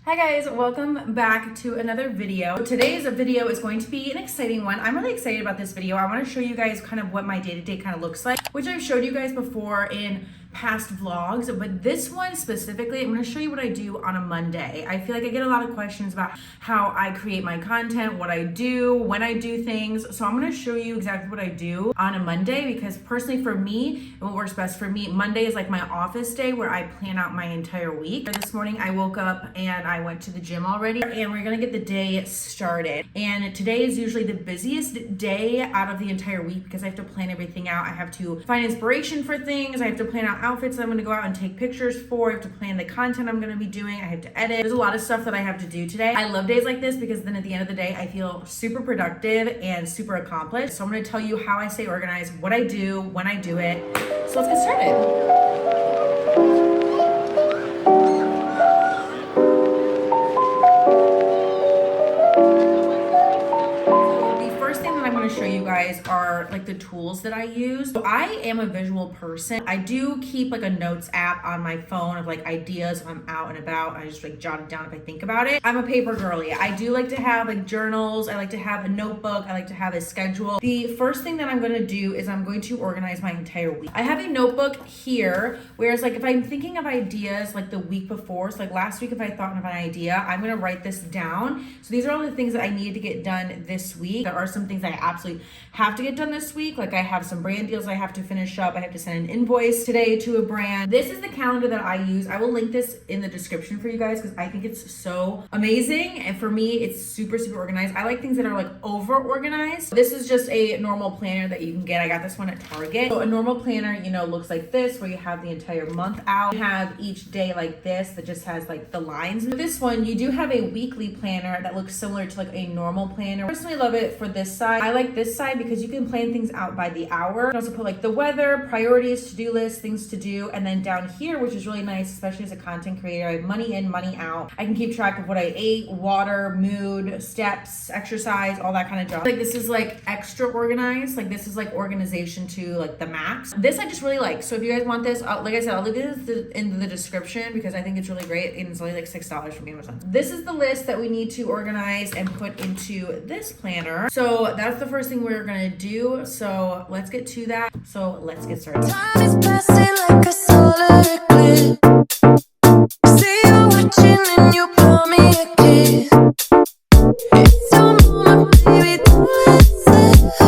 Hi guys, welcome back to another video. Today's video is going to be an exciting one. I'm really excited about this video. I want to show you guys kind of what my day-to-day kind of looks like, which I've showed you guys before in past vlogs, but this one specifically, I'm going to show you what I do on a Monday. I feel like I get a lot of questions about how I create my content, what I do, when I do things. So I'm going to show you exactly what I do on a Monday, because personally for me, and what works best for me, Monday is like my office day where I plan out my entire week. This morning I woke up and I went to the gym already, and we're going to get the day started. And today is usually the busiest day out of the entire week because I have to plan everything out. I have to find inspiration for things. I have to plan out outfits that I'm going to go out and take pictures for. I have to plan the content I'm going to be doing. I have to edit. There's a lot of stuff that I have to do today. I love days like this because then at the end of the day, I feel super productive and super accomplished. So I'm going to tell you how I stay organized, what I do, when I do it. So let's get started. Show you guys are like the tools that I use. So I am a visual person. I do keep like a notes app on my phone of like ideas if I'm out and about. I just like jot it down if I think about it. I'm a paper girly. I do like to have like journals. I like to have a notebook. I like to have a schedule. The first thing that I'm going to do is I'm going to organize my entire week. I have a notebook here, whereas like if I'm thinking of ideas like the week before, so like last week if I thought of an idea, I'm going to write this down. So these are all the things that I need to get done this week. There are some things I absolutely have to get done this week. Like I have some brand deals I have to finish up. I have to send an invoice today to a brand. This is the calendar that I use. I will link this in the description for you guys because I think it's so amazing. And for me, it's super, super organized. I like things that are like over organized. This is just a normal planner that you can get. I got this one at Target. So a normal planner, you know, looks like this, where you have the entire month out. You have each day like this that just has like the lines. For this one, you do have a weekly planner that looks similar to like a normal planner. I personally love it for this side. I like this side because you can plan things out by the hour. You can also put like the weather, priorities, to-do lists, things to do. And then down here, which is really nice, especially as a content creator, I have money in, money out. I can keep track of what I ate, water, mood, steps, exercise, all that kind of stuff. Like this is like extra organized. Like this is like organization to like the max. This I just really like. So if you guys want this, like I said, I'll leave it in the description because I think it's really great. And it's only like $6 from Amazon. This is the list that we need to organize and put into this planner. So that's the first thing we're gonna do. So let's get to that. So let's get started. Time is passing like a solar eclipse. See you watching and you blow me a kiss. It's your moment, baby, do it safe.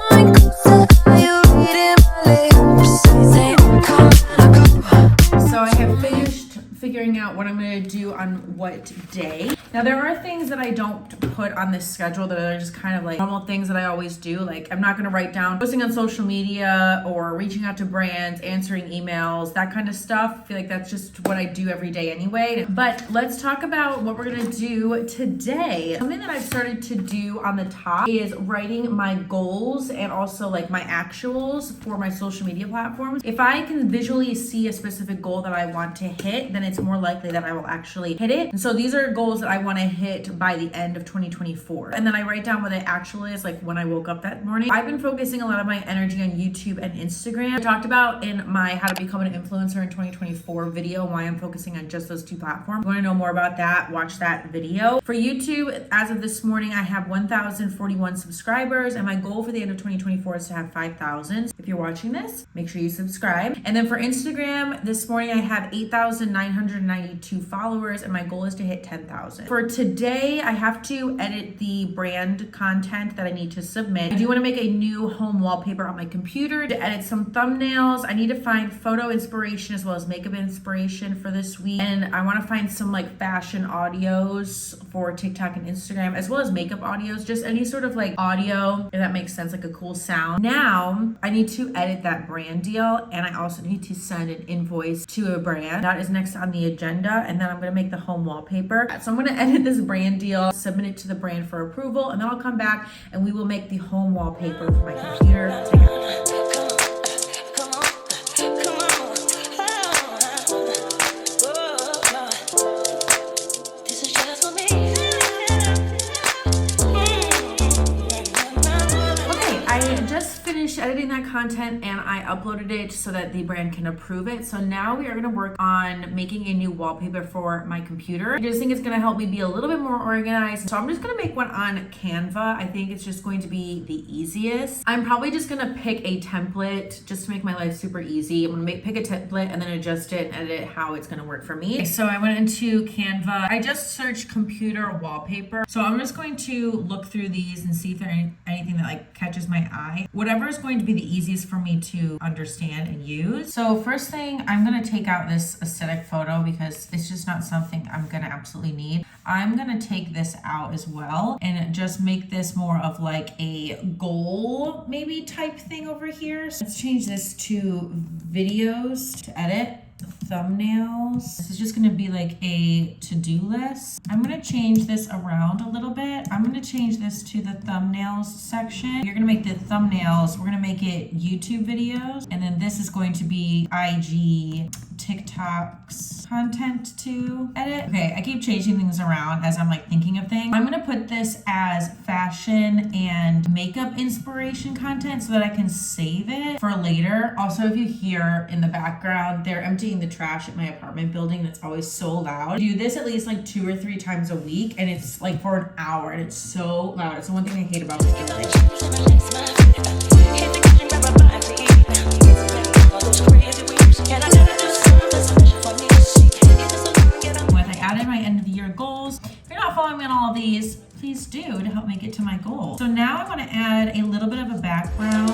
Coming closer, are you reading my lips? Say come and go. So I have finished figuring out what I'm going to do on what day. Now there are things that I don't put on this schedule that are just kind of like normal things that I always do. Like I'm not going to write down posting on social media or reaching out to brands, answering emails, that kind of stuff. I feel like that's just what I do every day anyway. But let's talk about what we're going to do today. Something that I've started to do on the top is writing my goals and also like my actuals for my social media platforms. If I can visually see a specific goal that I want to hit, then it's more likely that I will actually hit it. And so these are goals that I want to hit by the end of 2024. And then I write down what the actual is, like when I woke up that morning. I've been focusing a lot of my energy on YouTube and Instagram. I talked about in my how to become an influencer in 2024 video why I'm focusing on just those two platforms. If you want to know more about that, watch that video. For YouTube, as of this morning, I have 1,041 subscribers, and my goal for the end of 2024 is to have 5,000. If you're watching this, make sure you subscribe. And then for Instagram, this morning I have 8,992 followers, and my goal is to hit 10,000. For today, I have to edit the brand content that I need to submit. I do want to make a new home wallpaper on my computer to edit some thumbnails. I need to find photo inspiration as well as makeup inspiration for this week. And I want to find some like fashion audios for TikTok and Instagram, as well as makeup audios, just any sort of like audio, if that makes sense, like a cool sound. Now, I need to edit that brand deal, and I also need to send an invoice to a brand. That is next on the agenda, and then I'm going to make the home wallpaper. So I'm going to edit this brand deal, submit it to the brand for approval, and then I'll come back and we will make the home wallpaper for my computer together. editing that content and I uploaded it so that the brand can approve it. So now we are gonna work on making a new wallpaper for my computer. I just think it's gonna help me be a little bit more organized. So I'm just gonna make one on Canva. I think it's just going to be the easiest. I'm probably just gonna pick a template just to make my life super easy. I'm gonna pick a template and then adjust it and edit how it's gonna work for me. Okay, so I went into Canva. I just searched computer wallpaper. So I'm just going to look through these and see if there's anything that like catches my eye. Whatever is going to be the easiest for me to understand and use. So first thing, I'm gonna take out this aesthetic photo because it's just not something I'm gonna absolutely need. I'm gonna take this out as well and just make this more of like a goal maybe type thing over here. So let's change this to videos to edit. Thumbnails. This is just gonna be like a to-do list. I'm gonna change this around a little bit. I'm gonna change this to the thumbnails section. You're gonna make the thumbnails, we're gonna make it YouTube videos, and then this is going to be IG, TikToks content to edit. Okay, I keep changing things around as I'm like thinking of things. I'm gonna put this as fashion and makeup inspiration content so that I can save it for later. Also, if you hear in the background, they're emptying the trash at my apartment building and it's always so loud. I do this at least like 2 or 3 times a week and it's like for an hour and it's so loud. It's the one thing I hate about this building. I added my end of the year goals. If you're not following me on all of these, please do to help me get to my goal. So now I want to add a little bit of a background.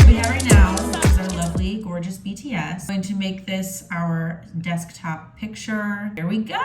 We have right now, this is our lovely, gorgeous BTS. I'm going to make this our desktop picture. Here we go.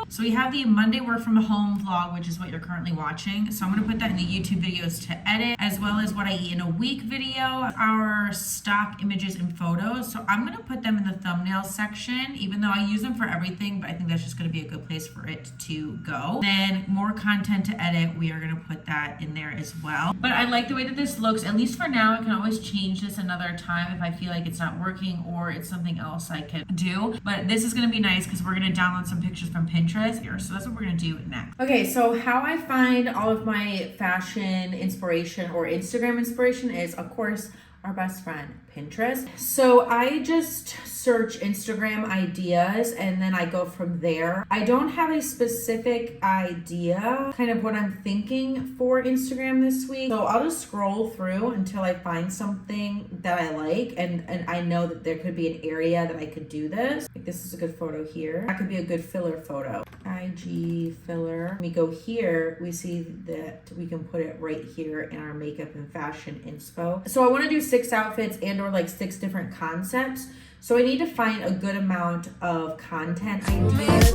So we have the Monday work from home vlog, which is what you're currently watching. So I'm gonna put that in the YouTube videos to edit, as well as what I eat in a week video, our stock images and photos. So I'm gonna put them in the thumbnail section, even though I use them for everything, but I think that's just gonna be a good place for it to go. Then more content to edit, we are gonna put that in there as well. But I like the way that this looks, at least for now. I can always change this another time if I feel like it's not working or it's something else I can do. But this is gonna be nice because we're gonna download some pictures from Pinterest here. So that's what we're gonna do next. Okay, so how I find all of my fashion inspiration or Instagram inspiration is, of course, our best friend, Pinterest. So I just search Instagram ideas and then I go from there. I don't have a specific idea, kind of what I'm thinking for Instagram this week. So I'll just scroll through until I find something that I like and I know that there could be an area that I could do this. Like this is a good photo here. That could be a good filler photo. IG filler. When we go here, we see that we can put it right here in our makeup and fashion inspo. So I want to do 6 outfits and or like 6 different concepts. So I need to find a good amount of content ideas.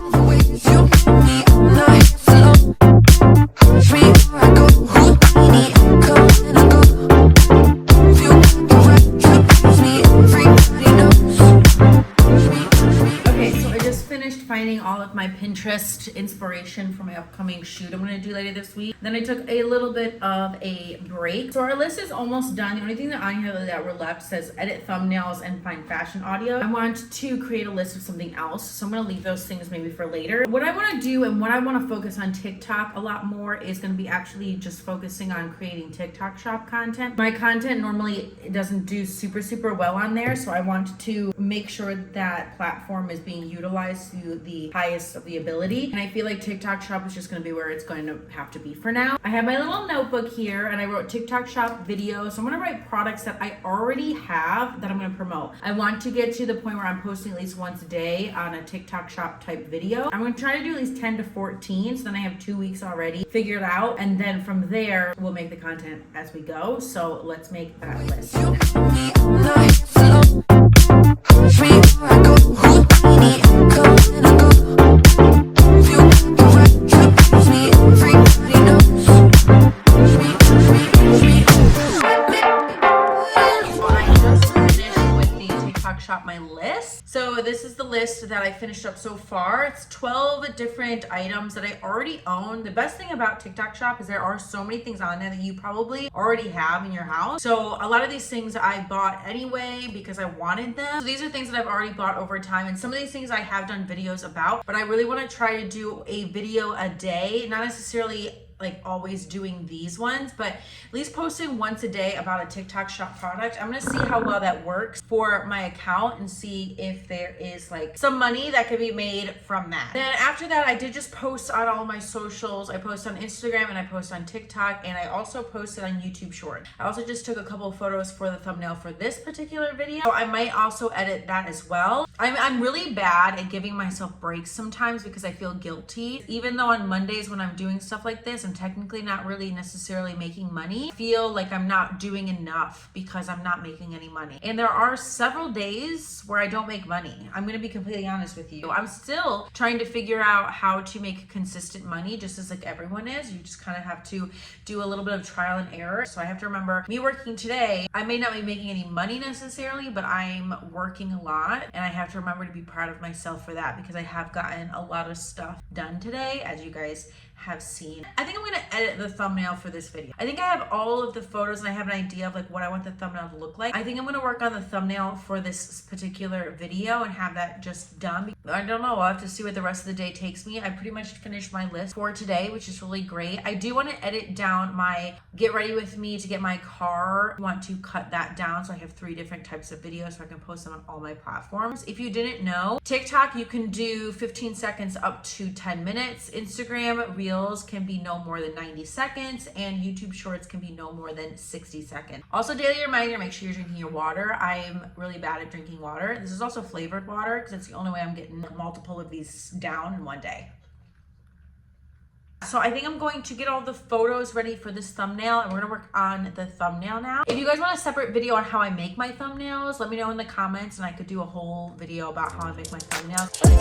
All of my Pinterest inspiration for my upcoming shoot I'm going to do later this week. Then I took a little bit of a break. So our list is almost done. The only thing that on here that were left says edit thumbnails and find fashion audio. I want to create a list of something else. So I'm going to leave those things maybe for later. What I want to do and what I want to focus on TikTok a lot more is going to be actually just focusing on creating TikTok shop content. My content normally doesn't do super well on there. So I want to make sure that platform is being utilized to the highest of the ability. And I feel like TikTok shop is just going to be where it's going to have to be for now. I have my little notebook here and I wrote TikTok shop videos. So I'm going to write products that I already have that I'm going to promote. I want to get to the point where I'm posting at least once a day on a TikTok shop type video. I'm going to try to do at least 10 to 14. So then I have 2 weeks already figured out. And then from there, we'll make the content as we go. So let's make that list. Shop my list. So this is the list that I finished up so far. It's 12 different items that I already own. The best thing about TikTok Shop is there are so many things on there that you probably already have in your house. So a lot of these things I bought anyway because I wanted them. So these are things that I've already bought over time, and some of these things I have done videos about, but I really want to try to do a video a day, not necessarily like always doing these ones, but at least posting once a day about a TikTok Shop product. I'm gonna see how well that works for my account and see if there is like some money that could be made from that. Then after that, I did just post on all my socials. I post on Instagram and I post on TikTok, and I also posted on YouTube Short. I also just took a couple of photos for the thumbnail for this particular video. So I might also edit that as well. I'm really bad at giving myself breaks sometimes because I feel guilty. Even though on Mondays when I'm doing stuff like this, I'm technically not really necessarily making money. I feel like I'm not doing enough because I'm not making any money. And there are several days where I don't make money. I'm gonna be completely honest with you. I'm still trying to figure out how to make consistent money, just as like everyone is. You just kind of have to do a little bit of trial and error. So I have to remember, me working today, I may not be making any money necessarily, but I'm working a lot, and I have to remember to be proud of myself for that because I have gotten a lot of stuff done today, as you guys have seen. I think I'm gonna edit the thumbnail for this video. I think I have all of the photos and I have an idea of like what I want the thumbnail to look like. I think I'm gonna work on the thumbnail for this particular video and have that just done. I don't know, I'll have to see what the rest of the day takes me. I pretty much finished my list for today, which is really great. I do want to edit down my get ready with me to get my car. I want to cut that down so I have 3 different types of videos so I can post them on all my platforms. If you didn't know, TikTok you can do 15 seconds up to 10 minutes. Instagram Reels can be no more than 90 seconds, and YouTube Shorts can be no more than 60 seconds. Also, daily reminder, make sure you're drinking your water. I'm really bad at drinking water. This is also flavored water because it's the only way I'm getting multiple of these down in one day. So I think I'm going to get all the photos ready for this thumbnail, and we're gonna work on the thumbnail now. If you guys want a separate video on how I make my thumbnails, let me know in the comments and I could do a whole video about how I make my thumbnails. Let's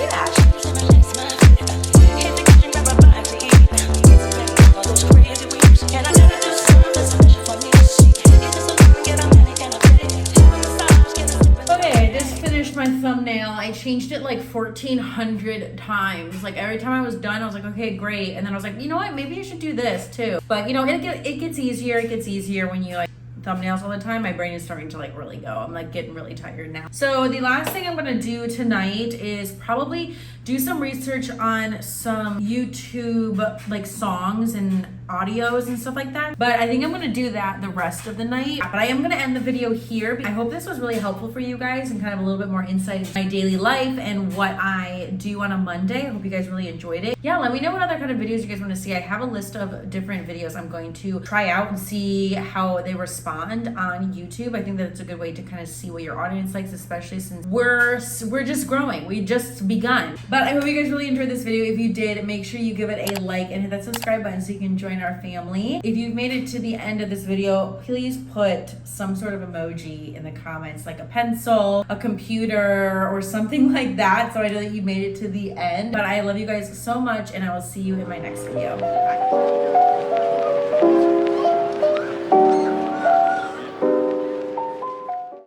get my thumbnail. I changed it like 1,400 times. Like every time I was done, I was like, okay, great. And then I was like, you know what? Maybe I should do this too. But you know, it gets easier. It gets easier when you like thumbnails all the time. My brain is starting to like really go. I'm like getting really tired now. So the last thing I'm gonna do tonight is probably do some research on some YouTube like songs and audios and stuff like that. But I think I'm gonna do that the rest of the night. But I am gonna end the video here. I hope this was really helpful for you guys and kind of a little bit more insight into my daily life and what I do on a Monday. I hope you guys really enjoyed it. Yeah, let me know what other kind of videos you guys want to see. I have a list of different videos I'm going to try out and see how they respond on YouTube. I think that it's a good way to kind of see what your audience likes, especially since we're just growing. We just begun. But I hope you guys really enjoyed this video. If you did, make sure you give it a like and hit that subscribe button so you can join our family. If you've made it to the end of this video, please put some sort of emoji in the comments, like a pencil, a computer, or something like that, so I know that you made it to the end. But I love you guys so much, and I will see you in my next video. Bye.